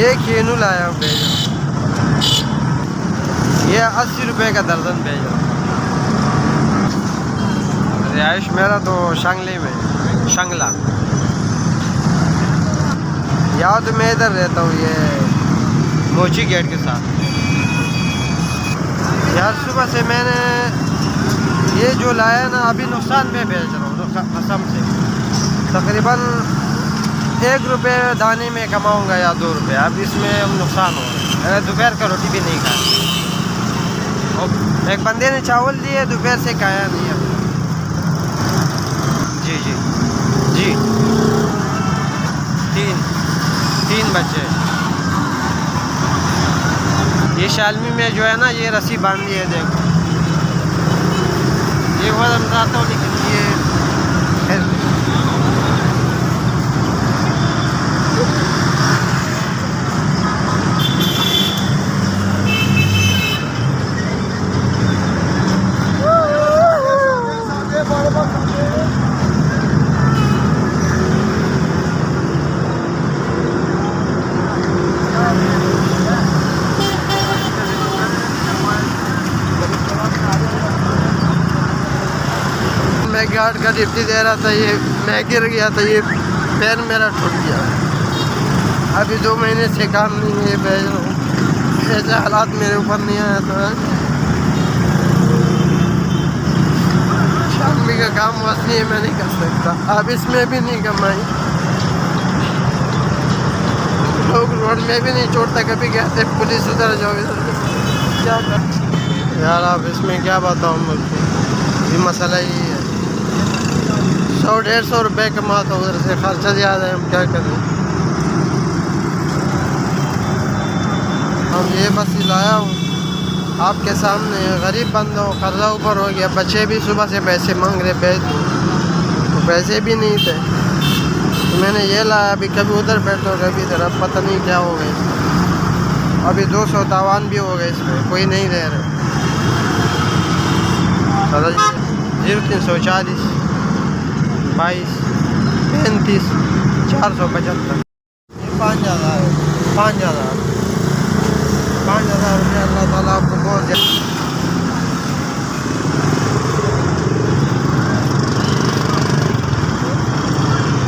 ये खेनू लाया हूँ भेज रहा हूँ। ये 80 रुपये का दर्जन भेज रहा हूँ। रिहाइश मेरा तो शंगली में, शंगला। यहाँ तो मैं इधर रहता हूँ, ये मोची गेट के साथ। यार सुबह से मैंने ये जो लाया ना अभी नुकसान में भेज रहा हूँ कसम से। तकरीबन 1 रुपये दाने में कमाऊँगा या 2 रुपये। अब इसमें हम नुकसान हो रहा है। दोपहर का रोटी भी नहीं खाया। एक बंदे ने चावल दिए, दोपहर से खाया नहीं है। जी जी जी, 3 बच्चे। ये शालमी में जो है ना, ये रस्सी बांधी है, देखो। ये वजन उठाता हूँ लेकिन ये मैं गार्ड का ड्यूटी दे रहा था, ये मैं गिर गया था, ये पैर मेरा टूट गया। अभी 2 महीने से काम नहीं है, भेज रहा हूँ। ऐसे हालात मेरे ऊपर नहीं आया था। शामी का काम बस नहीं है, मैं नहीं कर सकता। अब इसमें भी नहीं कमाई। लोग रोड में भी नहीं छोड़ता, कभी कहते पुलिस उधर जाओ इधर। क्या कर यार, अब इसमें क्या बताऊँ मुझको। ये मसला ही है। 100-150 रुपये कमाता, उधर से खर्चा ज़्यादा है, हम क्या करें। हम ये बस लाया हूँ आपके सामने। गरीब बंदा हूँ, कर्जा ऊपर हो गया। बच्चे भी सुबह से पैसे मांग रहे, भेज दूँ तो पैसे भी नहीं थे, तो मैंने ये लाया। अभी कभी उधर बैठो, कभी इधर। अब पता नहीं क्या हो गया इसमें। अभी 200 तावान भी हो गए इसमें, कोई नहीं रह रहे। 0340 22 35 475। 5,000 रुपये। अल्लाह ताला आपको बहुत